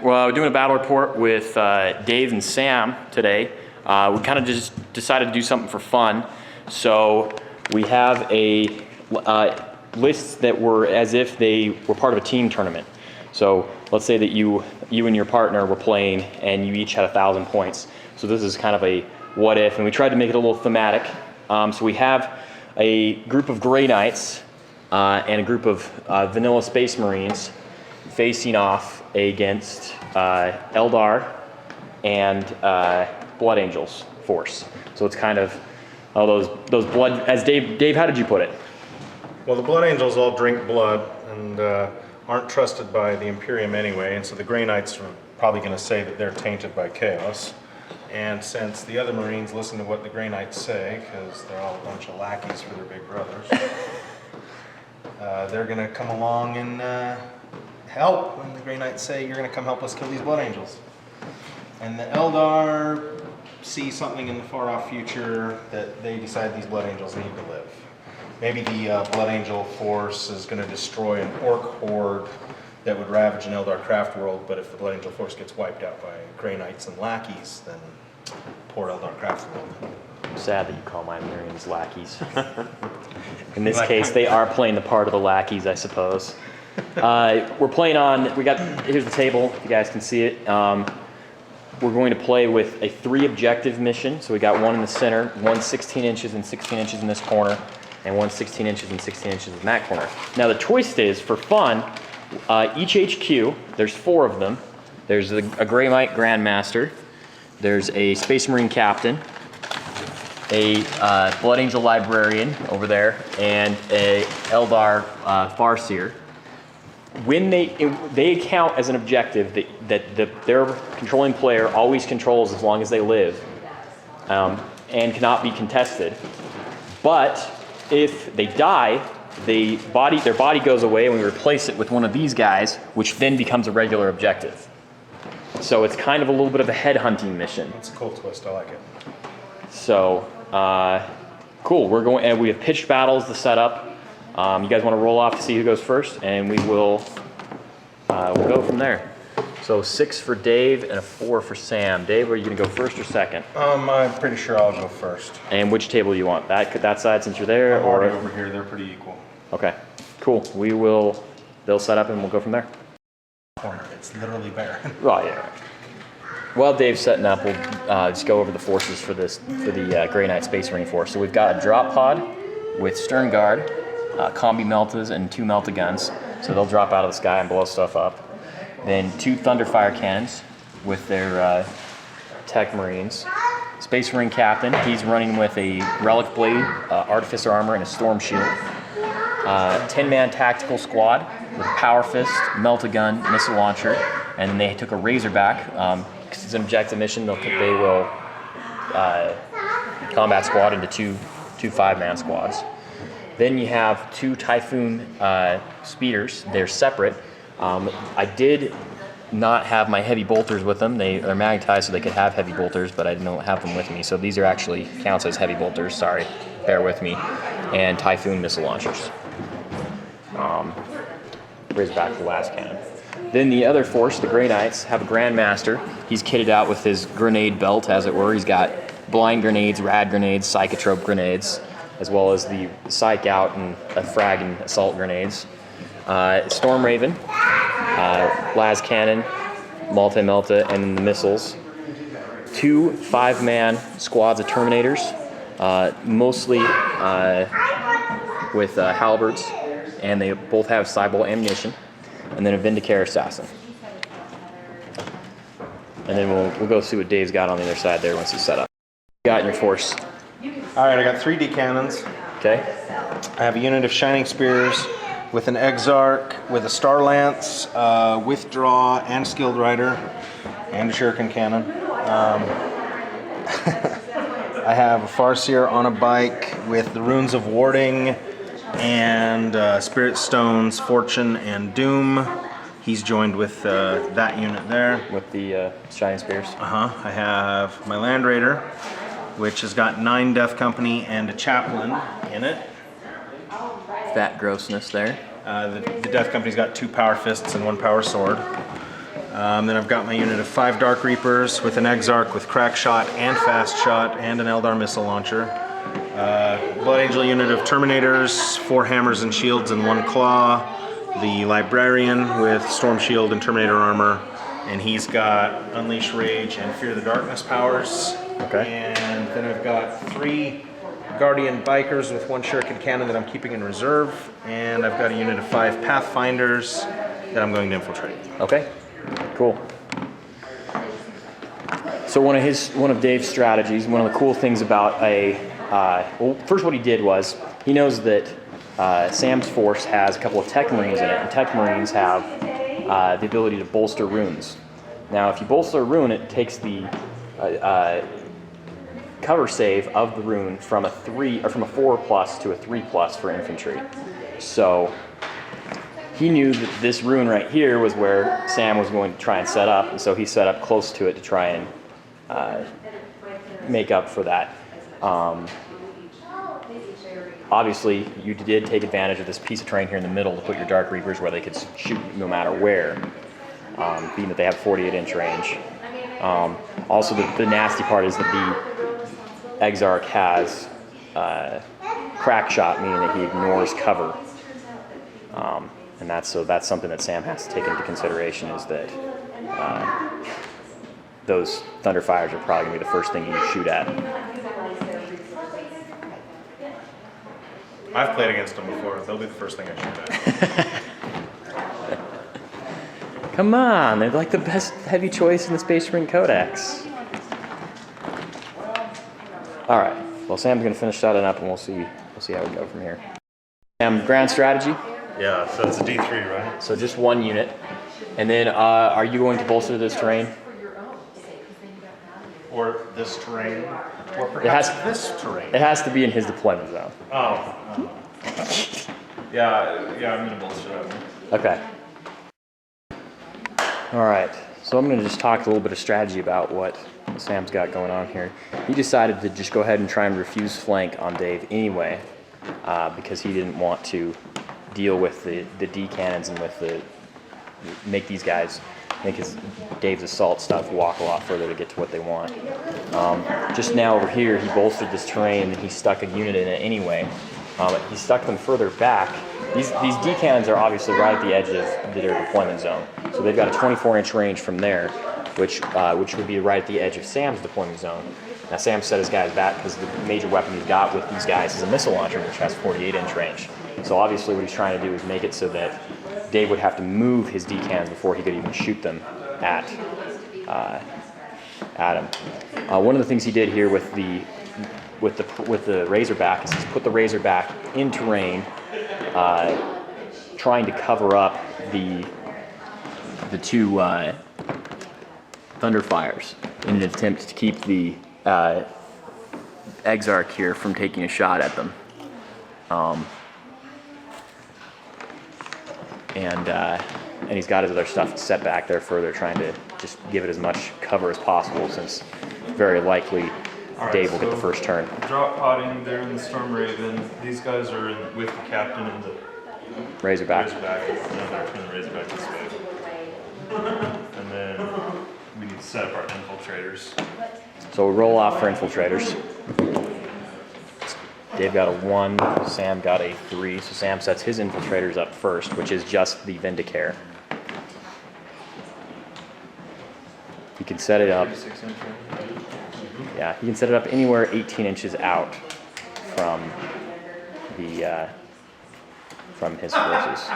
Well, we're doing a battle report with Dave and Sam today. We kind of just decided to do something for fun. So we have a list that were as if they were part of a team tournament. So let's say that you and your partner were playing and you each had 1,000 points. So this is kind of a what if, and we tried to make it a little thematic. So we have a group of Grey Knights and a group of vanilla Space Marines facing off against Eldar and Blood Angels force. So it's kind of those blood, as Dave, how did you put it? Well, the Blood Angels all drink blood and aren't trusted by the Imperium anyway, and so the Grey Knights are probably going to say that they're tainted by chaos. And since the other Marines listen to what the Grey Knights say, because they're all a bunch of lackeys for their big brothers, they're going to come along and help when the Grey Knights say, you're going to come help us kill these Blood Angels. And the Eldar see something in the far off future that they decide these Blood Angels need to live. Maybe the Blood Angel force is going to destroy an orc horde that would ravage an Eldar craft world, but if the Blood Angel force gets wiped out by Grey Knights and lackeys, then poor Eldar craft world. I'm sad that you call my Marines lackeys. In this case, they are playing the part of the lackeys, I suppose. We're playing on, here's the table, if you guys can see it. We're going to play with a 3 objective mission. So we got one in the center, one 16 inches and 16 inches in this corner, and one 16 inches and 16 inches in that corner. Now the twist is, for fun, each HQ, there's 4 of them. There's a Grey Knight Grandmaster, there's a Space Marine Captain, a Blood Angel Librarian over there, and a Eldar Farseer. When they count as an objective that their controlling player always controls as long as they live, and cannot be contested. But if they die, their body goes away, and we replace it with one of these guys, which then becomes a regular objective. So it's kind of a little bit of a headhunting mission. That's a cool twist. I like it. So cool. And we have pitched battles to set up. You guys want to roll off to see who goes first, and we'll go from there. So 6 for Dave and a 4 for Sam. Dave, are you going to go first or second? I'm pretty sure I'll go first. And which table do you want? That side since you're there, I'm or already over here? They're pretty equal. Okay, cool. They'll set up and we'll go from there. Corner. It's literally barren. Oh yeah. While Dave's setting up, we'll just go over the forces for the Grey Knight Space Marine force. So we've got a drop pod with stern guard, combi meltas, and 2 melta guns. So they'll drop out of the sky and blow stuff up. Then 2 Thunderfire cannons with their tech Marines. Space Marine Captain, he's running with a Relic Blade, Artificer Armor, and a Storm Shield. 10-man tactical squad with a Power Fist, Melta Gun, Missile Launcher, and then they took a Razorback. Because it's an objective mission, they will combat squad into two 5-man squads. Then you have 2 Typhoon speeders. They're separate. I did not have my heavy bolters with them. They're magnetized so they could have heavy bolters, but I didn't have them with me. So these are actually counts as heavy bolters. Sorry, bear with me. And Typhoon missile launchers. Raise back the last cannon. Then the other force, the Grey Knights, have a Grandmaster. He's kitted out with his grenade belt, as it were. He's got blind grenades, rad grenades, psychotrope grenades, as well as the psych out and frag and assault grenades. Storm Raven, las cannon, multi-melta, and the missiles. 2 5-man squads of Terminators, mostly with halberds, and they both have Cybol ammunition. And then a Vindicare Assassin. And then we'll go see what Dave's got on the other side there once he's set up. What you got in your force? All right, I got 3 D cannons. Okay. I have a unit of Shining Spears with an Exarch, with a Star Lance, Withdraw, and Skilled Rider, and a Shuriken Cannon. I have a Farseer on a bike with the Runes of Warding and Spirit Stones, Fortune, and Doom. He's joined with that unit there. With the Shining Spears. I have my Land Raider, which has got 9 Death Company and a Chaplain in it. Fat grossness there. The Death Company's got 2 Power Fists and 1 Power Sword. Then I've got my unit of 5 Dark Reapers with an Exarch with crack shot and fast shot and an Eldar missile launcher. Blood Angel unit of Terminators, 4 hammers and shields and 1 claw. The Librarian with Storm Shield and Terminator armor. And he's got Unleash Rage and Fear the Darkness powers. Okay. And then I've got 3 Guardian Bikers with 1 Shuriken Cannon that I'm keeping in reserve. And I've got a unit of 5 Pathfinders that I'm going to infiltrate. Okay, cool. So one of Dave's strategies, one of the cool things about well, first what he did was, he knows that Sam's force has a couple of Tech Marines in it, and Tech Marines have the ability to bolster runes. Now, if you bolster a rune, it takes the cover save of the rune from a 4+ to a 3+ for infantry. So he knew that this rune right here was where Sam was going to try and set up, and so he set up close to it to try and make up for that. Obviously, you did take advantage of this piece of terrain here in the middle to put your Dark Reapers where they could shoot no matter where, being that they have 48-inch range. Also, the nasty part is that the Exarch has crack shot, meaning that he ignores cover. And that's something that Sam has to take into consideration, is that those Thunderfires are probably going to be the first thing you shoot at. I've played against them before. They'll be the first thing I shoot at. Come on, they're like the best heavy choice in the Space Marine Codex. All right, well, Sam's going to finish that up, and we'll see how we go from here. Sam, grand strategy? Yeah, so it's a D3, right? So just 1 unit. And then are you going to bolster this terrain? Or this terrain. Or perhaps this terrain. It has to be in his deployment zone. Oh. Yeah, I'm gonna bolster that one. Okay. All right, so I'm going to just talk a little bit of strategy about what Sam's got going on here. He decided to just go ahead and try and refuse flank on Dave anyway, because he didn't want to deal with the D cannons and make Dave's assault stuff walk a lot further to get to what they want. Just now over here, he bolstered this terrain and he stuck a unit in it anyway. He stuck them further back. These D cannons are obviously right at the edge of their deployment zone. So they've got a 24-inch range from there, which would be right at the edge of Sam's deployment zone. Now Sam set his guys back because the major weapon he's got with these guys is a missile launcher, which has 48-inch range. So obviously what he's trying to do is make it so that Dave would have to move his D cannons before he could even shoot them at him. One of the things he did here with the Razorback is he's put the Razorback in terrain, trying to cover up the 2 Thunderfires in an attempt to keep the Exarch here from taking a shot at them. And he's got his other stuff set back there further, trying to just give it as much cover as possible, since very likely Dave will get the first turn. Drop potting there in the Storm Raven. These guys are with the captain and the Razorback. And then they're turning the Razorback this way. And then we need to set up our infiltrators. So we roll off for infiltrators. Dave got a 1, Sam got a 3, so Sam sets his infiltrators up first, which is just the Vindicare. He can set it up. Yeah, he can set it up anywhere 18 inches out from his forces.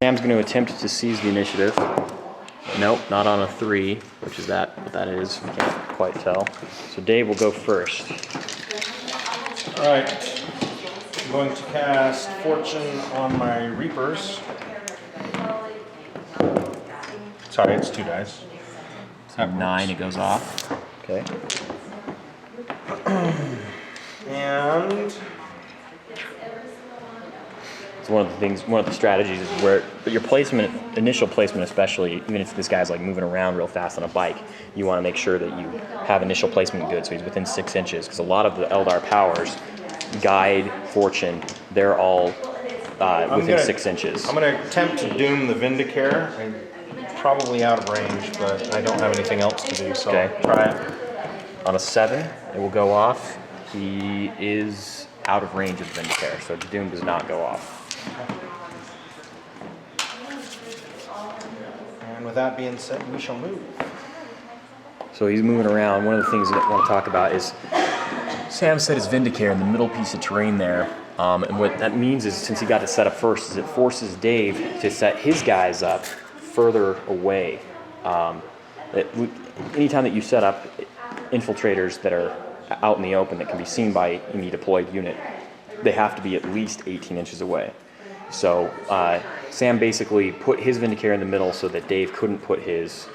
Sam's going to attempt to seize the initiative. Nope, not on a 3, which is what that is. We can't quite tell. So Dave will go first. All right. I'm going to cast Fortune on my Reapers. Sorry, it's 2 dice. So 9, it goes off. Okay. And It's one of the strategies is where, but your placement, initial placement especially, even if this guy's like moving around real fast on a bike, you want to make sure that you have initial placement good, so he's within 6 inches, because a lot of the Eldar powers Guide, Fortune, they're all within 6 inches. I'm gonna attempt to doom the Vindicare. I'm probably out of range, but I don't have anything else to do, so Okay. try it. On a 7, it will go off. He is out of range of the Vindicare, so Doom does not go off. And with that being said, we shall move. So he's moving around. One of the things that I want to talk about is Sam set his Vindicare in the middle piece of terrain there. And what that means is, since he got to set up first, is it forces Dave to set his guys up further away. Anytime that you set up infiltrators that are out in the open that can be seen by any deployed unit, they have to be at least 18 inches away. So Sam basically put his Vindicare in the middle so that Dave couldn't put his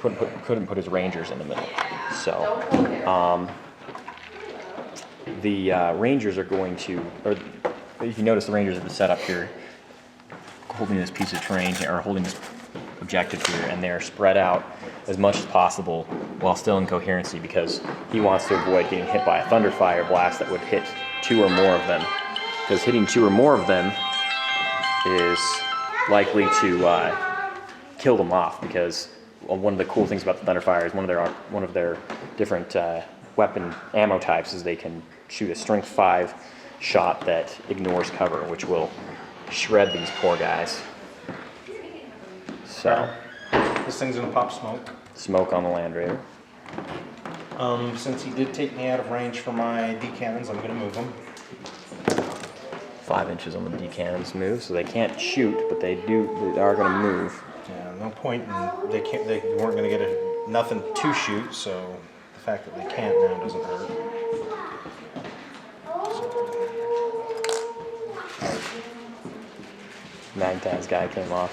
couldn't put his Rangers in the middle. So the Rangers are going to, or if you notice, the Rangers have been set up here, holding this piece of terrain here, or holding this objective here, and they're spread out as much as possible while still in coherency, because he wants to avoid getting hit by a Thunderfire blast that would hit 2 or more of them, because hitting 2 or more of them is likely to kill them off, because one of the cool things about the Thunderfire is one of their different weapon ammo types is they can shoot a strength 5 shot that ignores cover, which will shred these poor guys. So, This thing's gonna pop smoke. smoke on the Land Raider. Since he did take me out of range for my D-cannons, I'm gonna move him. 5 inches on the D cannons move, so they can't shoot, but they are going to move. Yeah, no point in, they weren't gonna get nothing to shoot, so the fact that they can't now doesn't hurt. Magtaz guy came off.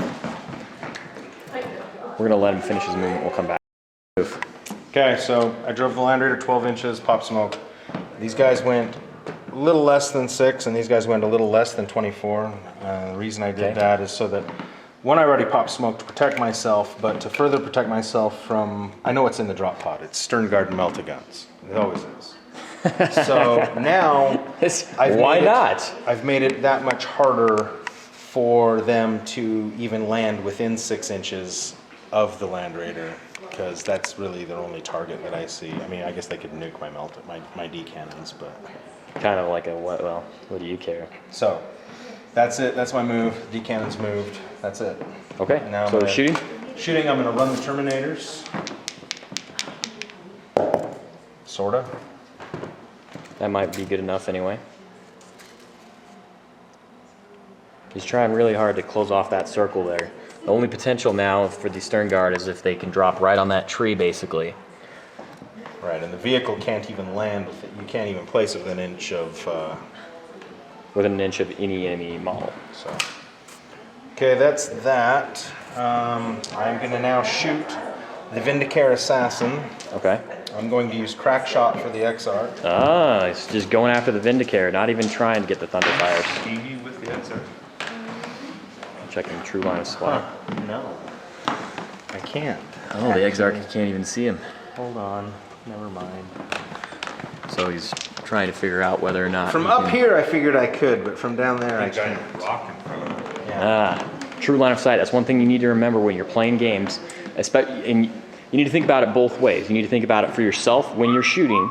We're going to let him finish his movement. We'll come back. Move. Okay, so I drove the Land Raider 12 inches, pop smoke. These guys went a little less than 6, and these guys went a little less than 24. The reason I did that is so that, one, I already popped smoke to protect myself, but to further protect myself from, I know what's in the drop pod. It's Stern Guard melta-guns. It always is. So now, Why not? I've made it that much harder for them to even land within 6 inches of the Land Raider, because that's really their only target that I see. I mean, I guess they could nuke my D cannons, but Kind of like a what? Well, what do you care? so that's it. That's my move. D cannons moved. That's it. Okay. Now I'm So gonna- shooting. Shooting. I'm gonna run the Terminators. Sorta. That might be good enough anyway. He's trying really hard to close off that circle there. The only potential now for the Stern Guard is if they can drop right on that tree, basically. Right, and the vehicle can't even land with it. You can't even place it within an inch of. Within an inch of any enemy model. So. Okay, that's that. I'm gonna now shoot the Vindicare Assassin. Okay. I'm going to use Crack Shot for the XR. Ah, it's just going after the Vindicare, not even trying to get the Thunderfires. DV with the XR. Checking true line of sight. No, I can't. Oh, the XR can't even see him. Hold on, never mind. So he's trying to figure out whether or not. From he up can- here, I figured I could, but from down there, I Big giant can't. rock in front of it. Yeah. True line of sight. That's one thing you need to remember when you're playing games. And you need to think about it both ways. You need to think about it for yourself when you're shooting,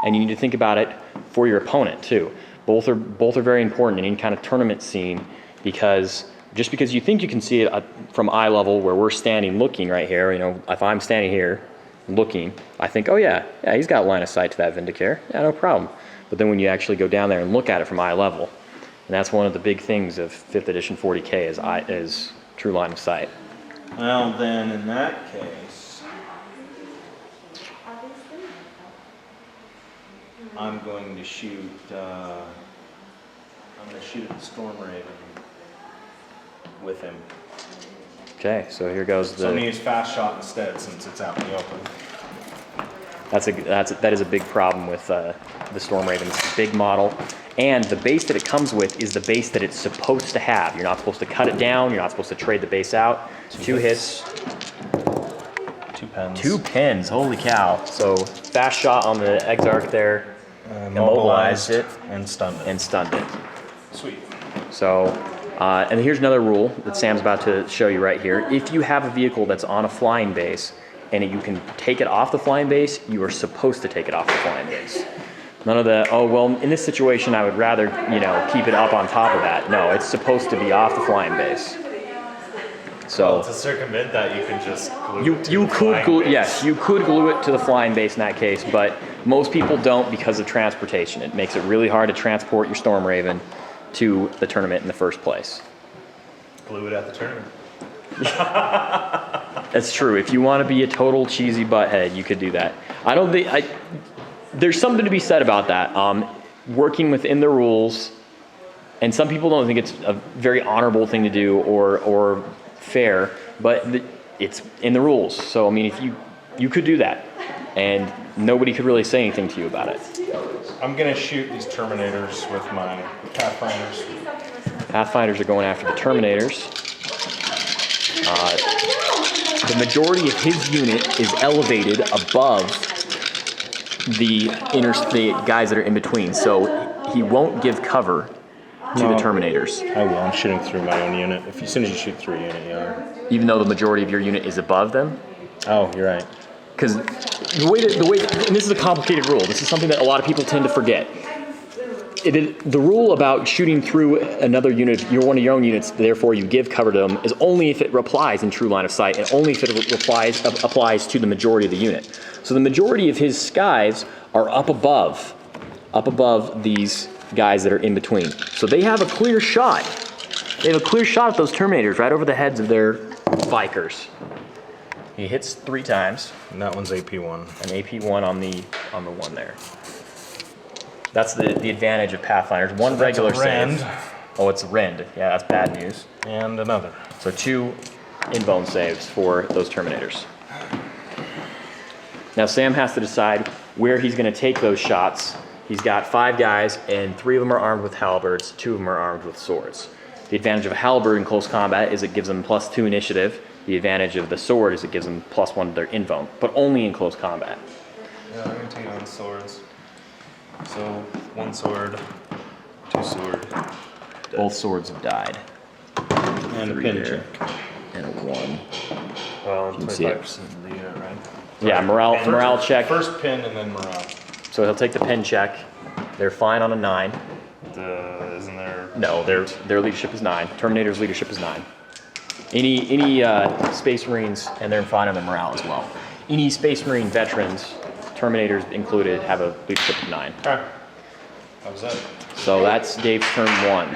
and you need to think about it for your opponent too. Both are very important in any kind of tournament scene, because just because you think you can see it from eye level where we're standing looking right here, if I'm standing here looking, I think, oh yeah, he's got line of sight to that Vindicare. Yeah, no problem. But then when you actually go down there and look at it from eye level, and that's one of the big things of 5th edition 40K is true line of sight. Well, then, in that case, I'm going to shoot. I'm going to shoot at the Storm Raven with him. Okay, so here goes So I'm going to the. use Fast Shot instead, since it's out in the open. That is a big problem with the Storm Raven. It's a big model, and the base that it comes with is the base that it's supposed to have. You're not supposed to cut it down. You're not supposed to trade the base out. 2 hits, 2 pens. 2 pins. Holy cow! So fast shot on the Exarch there. immobilized it, and stunned it. and stunned it. Sweet. So, and here's another rule that Sam's about to show you right here. If you have a vehicle that's on a flying base and you can take it off the flying base, you are supposed to take it off the flying base. None of the, oh, well, in this situation, I would rather, you know, keep it up on top of that. No, it's supposed to be off the flying base. So, Well, to circumvent that, you can just glue you it to you the could flying glue, base. yes, you could glue it to the flying base in that case, but most people don't because of transportation. It makes it really hard to transport your Storm Raven to the tournament in the first place. Glue it at the tournament. That's true. If you want to be a total cheesy butthead, you could do that. I don't think there's something to be said about that. Working within the rules, and some people don't think it's a very honorable thing to do or fair, but it's in the rules. So I mean, if you could do that, and nobody could really say anything to you about it. I'm gonna shoot these Terminators with my Pathfinders. Pathfinders are going after the Terminators. The majority of his unit is elevated above the guys that are in between, so he won't give cover to the Terminators. I will. I'm shooting through my own unit. As soon as you shoot through a unit, you are. Even though the majority of your unit is above them. Oh, you're right. Because the way, and this is a complicated rule. This is something that a lot of people tend to forget. The rule about shooting through another unit, one of your own units, therefore you give cover to them, is only if it applies in true line of sight, and only if it applies to the majority of the unit. So the majority of his skies are up above these guys that are in between. So they have a clear shot. They have a clear shot at those Terminators right over the heads of their Vikers. He hits 3 times. And that one's AP1. An AP1 on the one there. That's the advantage of Pathfinders. One regular rend. save. Oh, it's a rend. Yeah, that's bad news. And another. So 2 in-bone saves for those Terminators. Now Sam has to decide where he's going to take those shots. He's got 5 guys, and 3 of them are armed with halberds, 2 of them are armed with swords. The advantage of a halberd in close combat is it gives them +2 initiative. The advantage of the sword is it gives them +1 to their invuln, but only in close combat. Yeah, I'm gonna take on swords. So 1 sword, 2 sword. Both swords have died. And a 3 pin there, check. and a 1. Well, I'm You can see it. 25% of the unit, right? Yeah, morale check. First pin and then morale. So he'll take the pin check. They're fine on a 9. Isn't there? No, their leadership is 9. Terminator's leadership is 9. Any Space Marines, and they're fine on their morale as well. Any Space Marine veterans, Terminators included, have a leadership of 9. Okay. That was it. So that's Dave's turn 1.